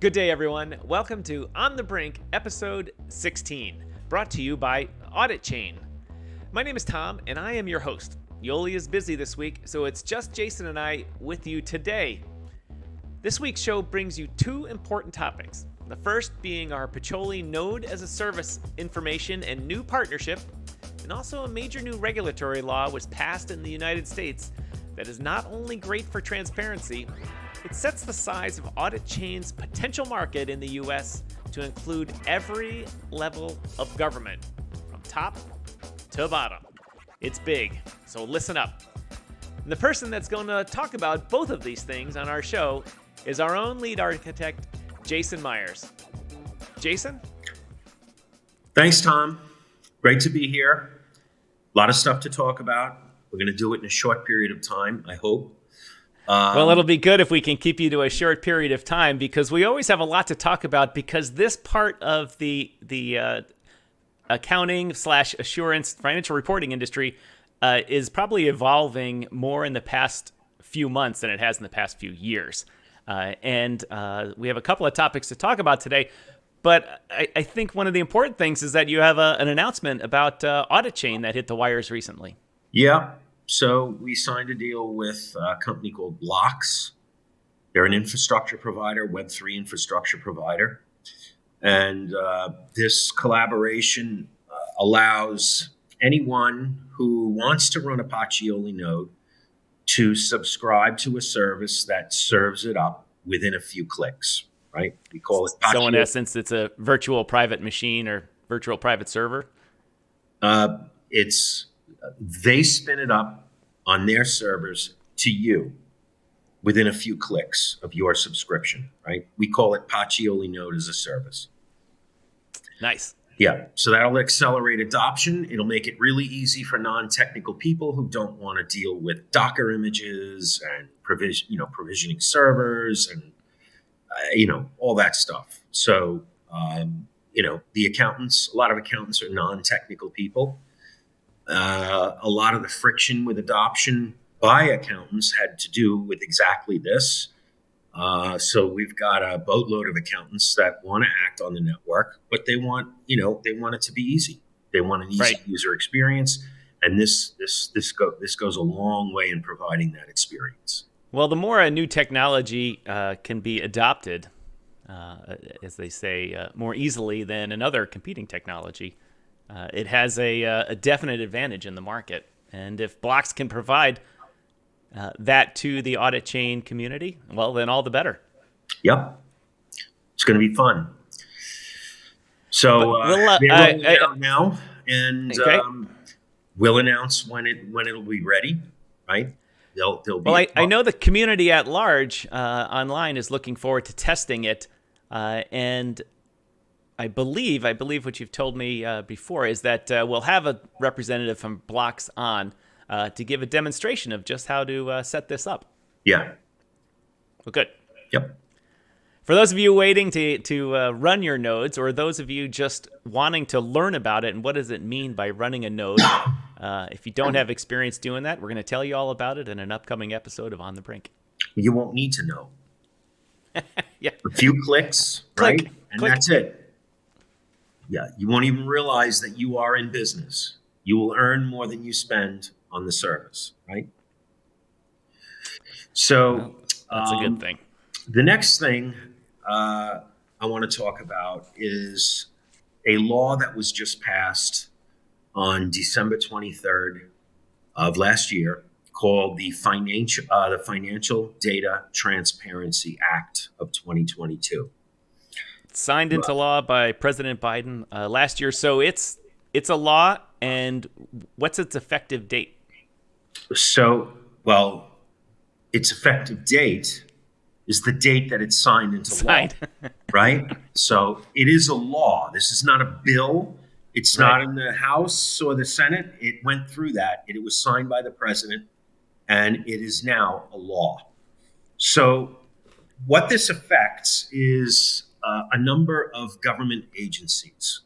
Good day, everyone. Welcome to On The Brink, episode 16, brought to you by Auditchain. My name is Tom, and I am your host. Yoli is busy this week, so it's just Jason and I with you today. This week's show brings you two important topics. The first being our Pacioli Node as a service information and new partnership, and also a major new regulatory law was passed in the United States that is not only great for transparency, it sets the size of Auditchain's potential market in the US to include every level of government, from top to bottom. It's big, so listen up. And the person that's going to talk about both of these things on our show is our own lead architect, Jason Meyers. Jason? Thanks, Tom. Great to be here. A lot of stuff to talk about. We're going to do it in a short period of time, I hope. Well, it'll be good if we can keep you to a short period of time, because we always have a lot to talk about, because this part of the accounting / assurance financial reporting industry is probably evolving more in the past few months than it has in the past few years. And we have a couple of topics to talk about today. But I think one of the important things is that you have an announcement about Auditchain that hit the wires recently. Yeah. So we signed a deal with a company called Blocks. They're an infrastructure provider, Web3 infrastructure provider. And this collaboration allows anyone who wants to run a Pacioli node to subscribe to a service that serves it up within a few clicks, right? We call it Pacioli. So in essence, it's a virtual private machine or virtual private server? They spin it up on their servers to you within a few clicks of your subscription, right? We call it Pacioli Node as a service. Nice. Yeah, so that'll accelerate adoption. It'll make it really easy for non-technical people who don't want to deal with Docker images and provisioning servers and all that stuff. So the accountants, a lot of accountants are non-technical people. A lot of the friction with adoption by accountants had to do with exactly this. So we've got a boatload of accountants that want to act on the network, but they want it to be easy. They want an easy user experience, and this goes a long way in providing that experience. Well, the more a new technology can be adopted, as they say, more easily than another competing technology, it has a definite advantage in the market. And if Blocks can provide that to the Auditchain community, well, then all the better. Yep. It's going to be fun. So they're rolling out now, and okay. We'll announce when it'll be ready, right? They'll be. Well, I know the community at large online is looking forward to testing it, and I believe what you've told me before is that we'll have a representative from Blocks on to give a demonstration of just how to set this up. Yeah. Well, good. Yep. For those of you waiting to run your nodes, or those of you just wanting to learn about it and what does it mean by running a node, if you don't have experience doing that, we're going to tell you all about it in an upcoming episode of On The Brink. You won't need to know. Yeah. A few clicks, right? And that's it. Yeah, you won't even realize that you are in business. You will earn more than you spend on the service, right? So that's a good thing. The next thing I want to talk about is a law that was just passed on December 23rd of last year, called the Financial Data Transparency Act of 2022. Signed into law by President Biden last year. So it's a law, and what's its effective date? So, its effective date is the date that it's signed into law, right? So it is a law. This is not a bill. It's not in the House or the Senate. It went through that. It was signed by the president, and it is now a law. So what this affects is a number of government agencies.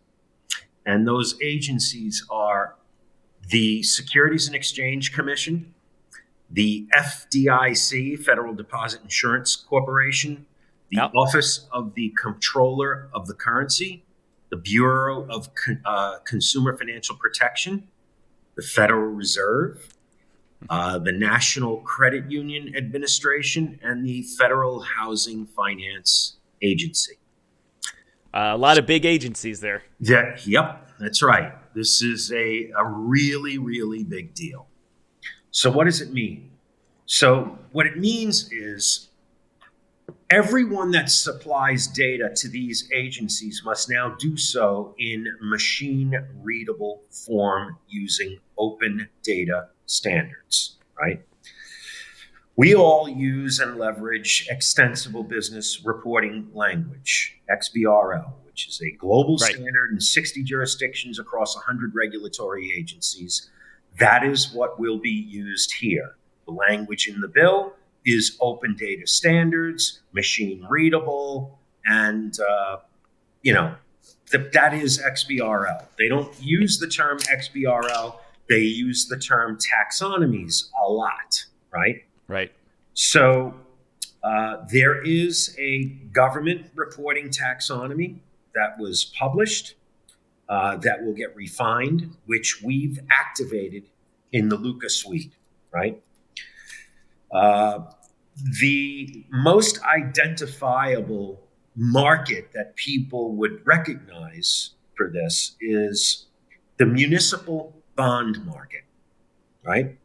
And those agencies are the Securities and Exchange Commission, the FDIC, Federal Deposit Insurance Corporation, the Office of the Comptroller of the Currency, the Bureau of Consumer Financial Protection, the Federal Reserve, the National Credit Union Administration, and the Federal Housing Finance Agency. A lot of big agencies there. Yep, that's right. This is a really, really big deal. So what does it mean? So what it means is everyone that supplies data to these agencies must now do so in machine-readable form using open data standards, right? We all use and leverage Extensible Business Reporting Language, XBRL, which is a global standard in 60 jurisdictions across 100 regulatory agencies. That is what will be used here. The language in the bill is open data standards, machine readable, and that is XBRL. They don't use the term XBRL. They use the term taxonomies a lot, right? Right. So there is a government reporting taxonomy that was published that will get refined, which we've activated in the Luca suite, right? The most identifiable market that people would recognize for this is the municipal bond market, right?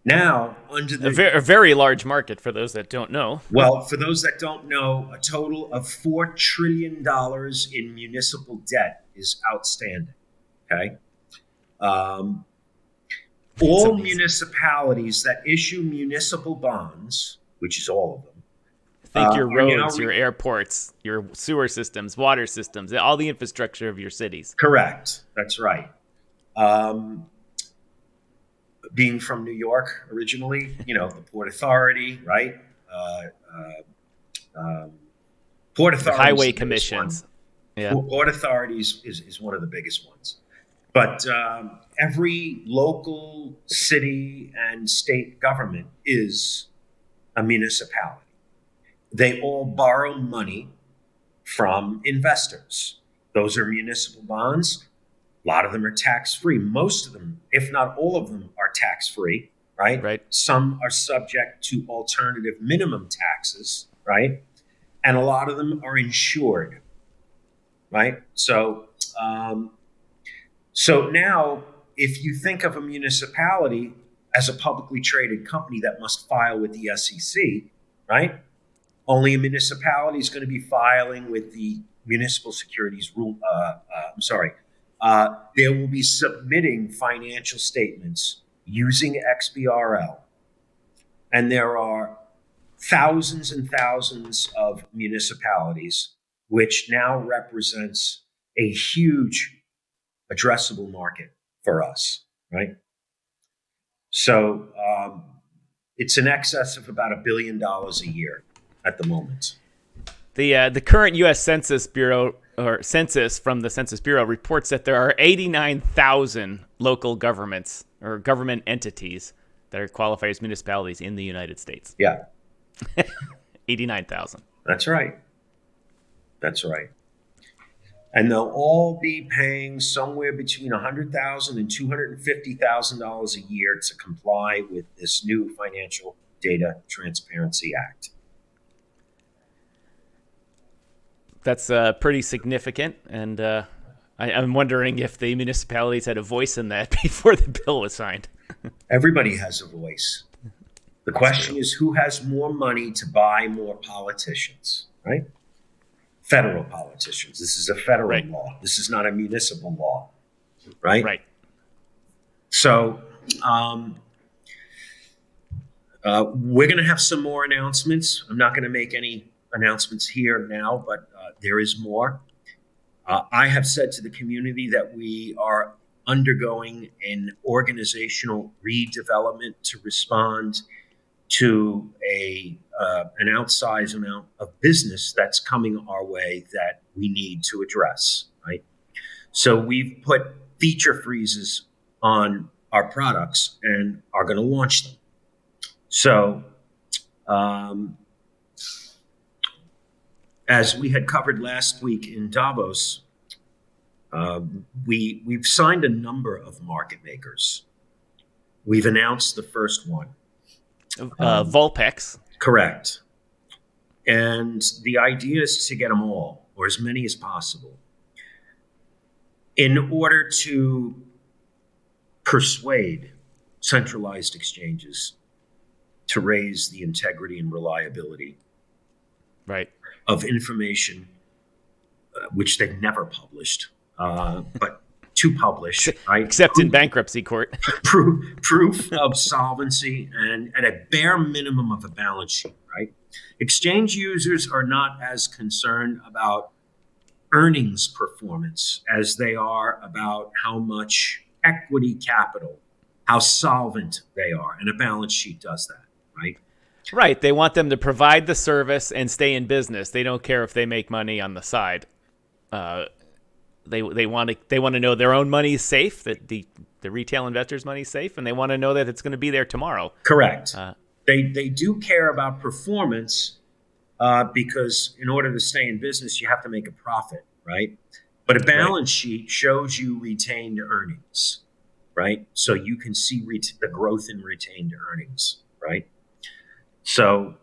Now, under the a very large market for those that don't know. Well, for those that don't know, a total of $4 trillion in municipal debt is outstanding. Okay. All municipalities that issue municipal bonds, which is all of them. Think your roads, your airports, your sewer systems, water systems, all the infrastructure of your cities. Correct. That's right. Being from New York originally, the Port Authority, right? Port Authority, highway commissions. Yeah. Port authorities is one of the biggest ones. But every local city and state government is a municipality. They all borrow money from investors. Those are municipal bonds. A lot of them are tax-free. Most of them, if not all of them, are tax-free, right? Right. Some are subject to alternative minimum taxes, right? And a lot of them are insured, right? So now, if you think of a municipality as a publicly traded company that must file with the SEC, right? Only a municipality is going to be filing with the Municipal Securities Rule. They will be submitting financial statements using XBRL. And there are thousands and thousands of municipalities, which now represents a huge addressable market for us, right? So it's in excess of about $1 billion a year at the moment. The current U.S. Census Bureau or census from the Census Bureau reports that there are 89,000 local governments or government entities that are qualified as municipalities in the United States. Yeah. 89,000. That's right. That's right. And they'll all be paying somewhere between $100,000 and $250,000 a year to comply with this new Financial Data Transparency Act. That's pretty significant, and I'm wondering if the municipalities had a voice in that before the bill was signed. Everybody has a voice. The question is, who has more money to buy more politicians, right? Federal politicians. This is a federal law. This is not a municipal law, right? Right. So we're going to have some more announcements. I'm not going to make any announcements here now, but there is more. I have said to the community that we are undergoing an organizational redevelopment to respond to an outsized amount of business that's coming our way that we need to address, right? So we've put feature freezes on our products and are going to launch them. So as we had covered last week in Davos, we've signed a number of market makers. We've announced the first one. Vulpex. Correct. And the idea is to get them all, or as many as possible, in order to persuade centralized exchanges to raise the integrity and reliability of information, which they've never published, but to publish, right? Except in bankruptcy court. proof of solvency and at a bare minimum of a balance sheet, right? Exchange users are not as concerned about earnings performance as they are about how much equity capital, how solvent they are. And a balance sheet does that, right? Right. They want them to provide the service and stay in business. They don't care if they make money on the side. They want to know their own money is safe, that the retail investors' money is safe, and they want to know that it's going to be there tomorrow. Correct. They do care about performance because in order to stay in business, you have to make a profit, right? But a balance sheet shows you retained earnings, right? So you can see the growth in retained earnings, right? So,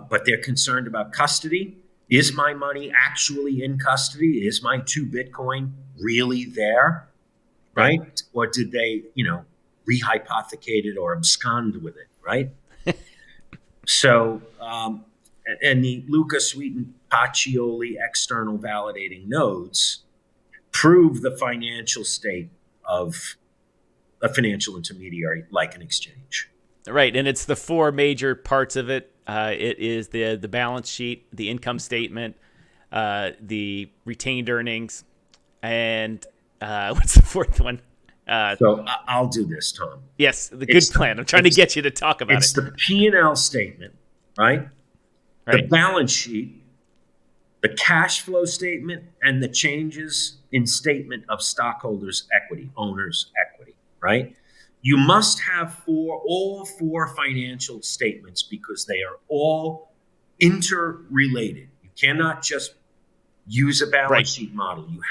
but they're concerned about custody. Is my money actually in custody? Is my 2 Bitcoin really there, right? Or did they, rehypothecate it or abscond with it, right? So, and the Luca sweetened Pacioli external validating nodes prove the financial state of a financial intermediary like an exchange. Right, and it's the 4 major parts of it. It is the balance sheet, the income statement, the retained earnings, and what's the 4th one? So I'll do this, Tom. Yes, the good plan. I'm trying to get you to talk about it. It's the P&L statement, right? The balance sheet, the cash flow statement, and the changes in statement of stockholders' equity, owners' equity, right? You must have all 4 financial statements because they are all interrelated. You cannot just use a balance sheet model. You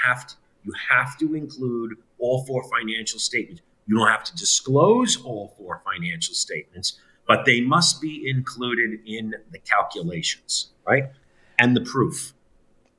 have to include all 4 financial statements. You don't have to disclose all 4 financial statements, but they must be included in the calculations, right? And the proof.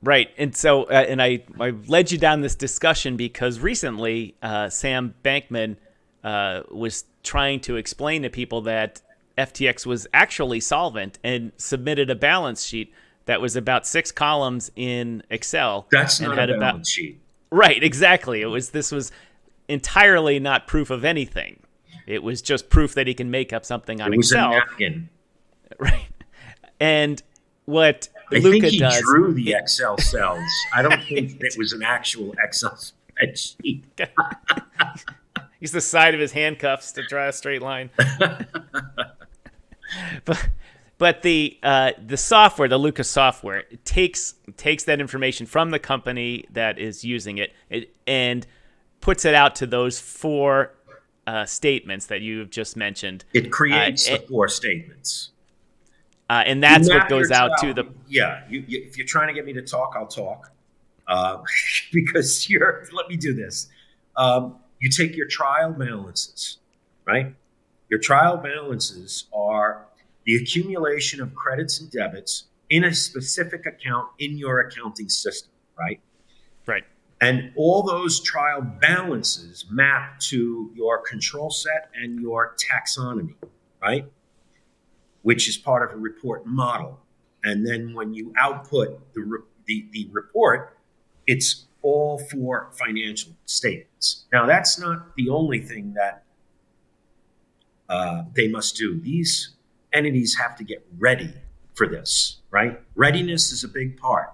Right. And so, and I led you down this discussion because recently Sam Bankman was trying to explain to people that FTX was actually solvent and submitted a balance sheet that was about 6 columns in Excel. That's not a balance sheet. Right, exactly. This was entirely not proof of anything. It was just proof that he can make up something on Excel. It was a napkin. Right. And what I Luca think he does, drew the Excel cells. I don't think it was an actual Excel spreadsheet. Use the side of his handcuffs to draw a straight line. But the software, the Luca software, takes that information from the company that is using it and puts it out to those 4 statements that you've just mentioned. It creates the 4 statements. And that's what goes out to the... Yeah, if you're trying to get me to talk, I'll talk. Because let me do this. You take your trial balances, right? Your trial balances are the accumulation of credits and debits in a specific account in your accounting system, right? Right. And all those trial balances map to your control set and your taxonomy, right? Which is part of a report model. And then when you output the report, it's all 4 financial statements. Now, that's not the only thing that they must do. These entities have to get ready for this, right? Readiness is a big part.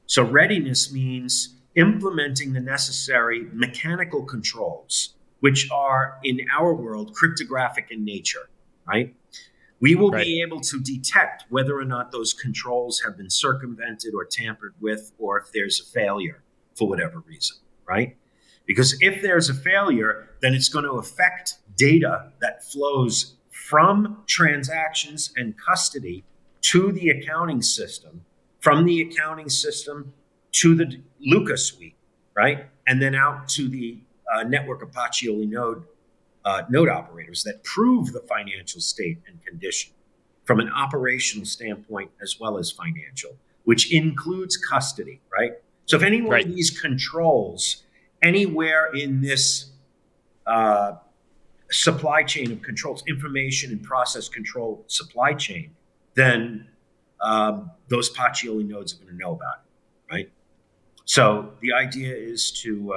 So readiness means implementing the necessary mechanical controls, which are, in our world, cryptographic in nature, right? We will be able to detect whether or not those controls have been circumvented or tampered with, or if there's a failure for whatever reason, right? Because if there's a failure, then it's going to affect data that flows from transactions and custody to the accounting system from the accounting system to the Luca suite, right? And then out to the network of Pacioli Node node operators that prove the financial state and condition from an operational standpoint as well as financial, which includes custody, right? So if any one of these controls anywhere in this supply chain of controls, information and process control supply chain, then those Pacioli nodes are going to know about it, right? So the idea is to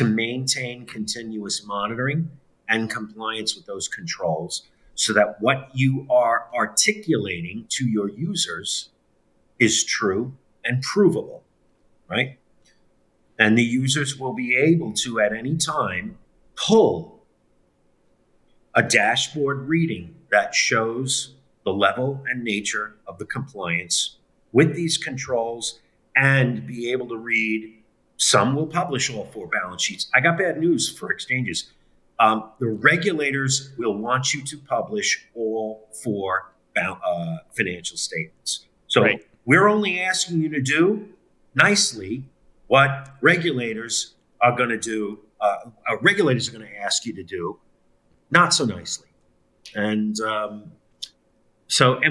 maintain continuous monitoring and compliance with those controls so that what you are articulating to your users is true and provable, right? And the users will be able to, at any time, pull a dashboard reading that shows the level and nature of the compliance with these controls and be able to read. Some will publish all 4 balance sheets. I got bad news for exchanges. The regulators will want you to publish all 4 financial statements. So we're only asking you to do nicely what regulators are going to do. Regulators are going to ask you to do not so nicely. And and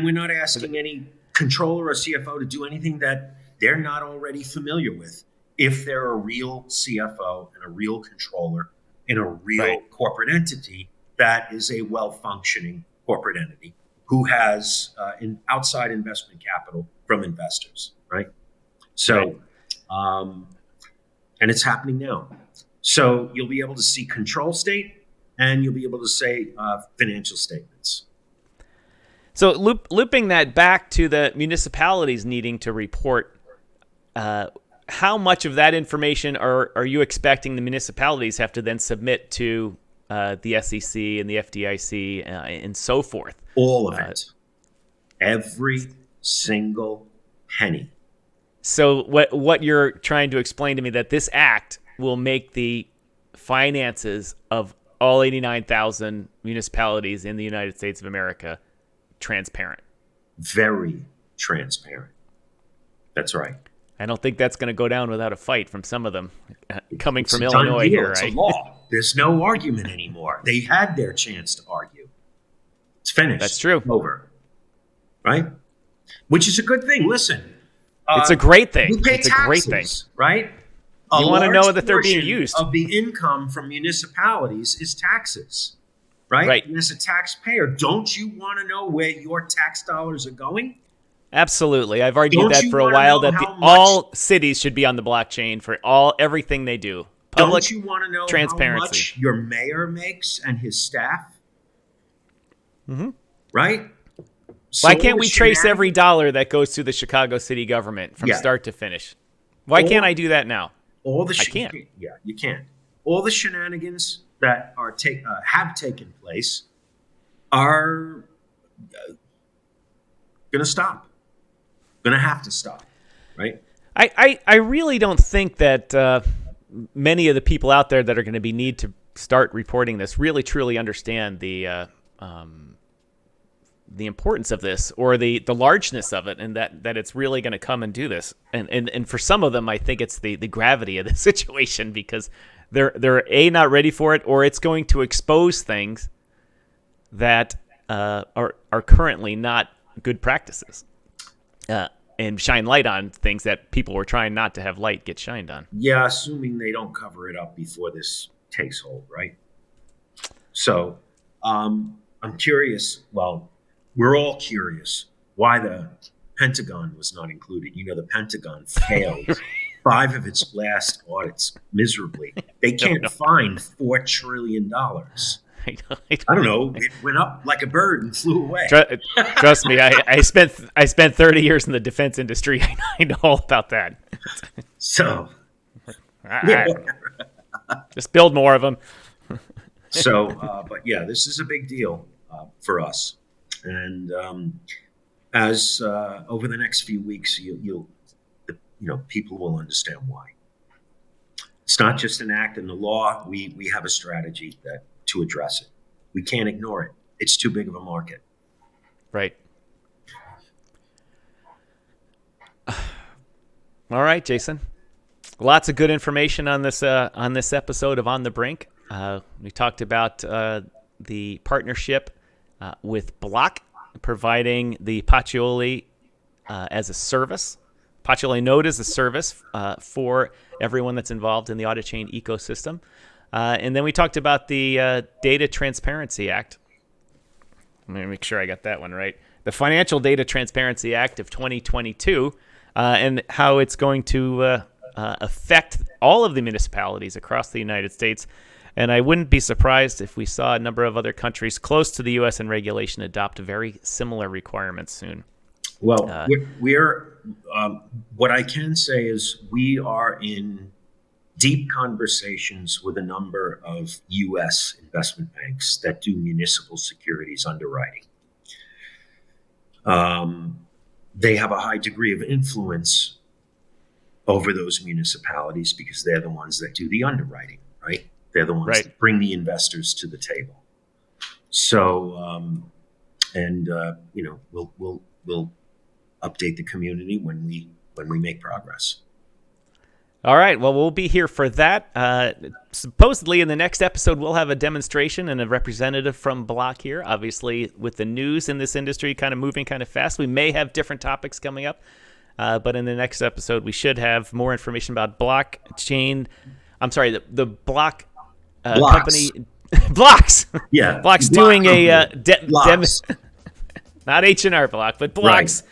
we're not asking any controller or CFO to do anything that they're not already familiar with. If they're a real CFO and a real controller in a real corporate entity that is a well-functioning corporate entity who has outside investment capital from investors, right? So, and it's happening now. So you'll be able to see control state and you'll be able to say financial statements. So looping that back to the municipalities needing to report, how much of that information are you expecting the municipalities have to then submit to the SEC and the FDIC and so forth? All of it. Every single penny. So what you're trying to explain to me, that this act will make the finances of all 89,000 municipalities in the United States of America transparent. Very transparent. That's right. I don't think that's going to go down without a fight from some of them coming from Illinois here, right? It's a law. There's no argument anymore. They had their chance to argue. It's finished. That's true. Over. Right? Which is a good thing. Listen. It's a great thing. We pay it's taxes, a great thing. Right? You want to know that they're being used. Of the income from municipalities is taxes. Right? And as a taxpayer, don't you want to know where your tax dollars are going? Absolutely. I've argued that for a while, that all cities should be on the blockchain for everything they do. Public don't you want to know transparency. How much your mayor makes and his staff? Mm-hmm. Right? Why can't we trace every dollar that goes to the Chicago city government from start to finish? Why can't I do that now? I can't. Yeah, you can't. All the shenanigans that are have taken place are going to stop. Going to have to stop, right? I really don't think that many of the people out there that are going to need to start reporting this really truly understand the importance of this or the largeness of it, and that it's really going to come and do this. And for some of them, I think it's the gravity of the situation, because they're not ready for it, or it's going to expose things that are currently not good practices. And shine light on things that people were trying not to have light get shined on. Yeah, assuming they don't cover it up before this takes hold, right? So I'm curious. Well, we're all curious why the Pentagon was not included. You know, the Pentagon failed 5 of its last audits miserably. They can't find $4 trillion. I don't know. It went up like a bird and flew away. Trust me, I spent 30 years in the defense industry. I know all about that. So, just build more of them. So, but yeah, this is a big deal for us, and as over the next few weeks, people will understand why. It's not just an act in the law. We have a strategy to address it. We can't ignore it. It's too big of a market. Right. All right, Jason. Lots of good information on this episode of On the Brink. We talked about the partnership with Block, providing the Pacioli as a service, Pacioli Node as a service for everyone that's involved in the Auditchain ecosystem. And then we talked about the Data Transparency Act. Let me make sure I got that one right. The Financial Data Transparency Act of 2022, and how it's going to affect all of the municipalities across the United States. And I wouldn't be surprised if we saw a number of other countries close to the U.S. in regulation adopt very similar requirements soon. Well, what I can say is we are in deep conversations with a number of U.S. investment banks that do municipal securities underwriting. They have a high degree of influence over those municipalities because they're the ones that do the underwriting, right? They're the ones that bring the investors to the table. So, we'll update the community when we make progress. All right. Well, we'll be here for that. Supposedly, in the next episode, we'll have a demonstration and a representative from Block here. Obviously, with the news in this industry kind of moving kind of fast, we may have different topics coming up. But in the next episode, we should have more information about Blockchain. I'm sorry, the Block company. Blocks. Yeah. Blocks Block doing Blocks. not H&R Block, but Blocks. Right.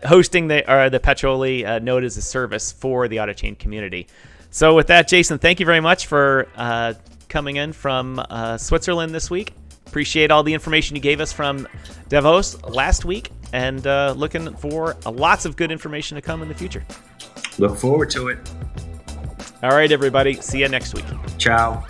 Hosting the Pacioli Node as a service for the Auditchain community. So with that, Jason, thank you very much for coming in from Switzerland this week. Appreciate all the information you gave us from Davos last week, and looking for lots of good information to come in the future. Look forward to it. All right, everybody. See you next week. Ciao.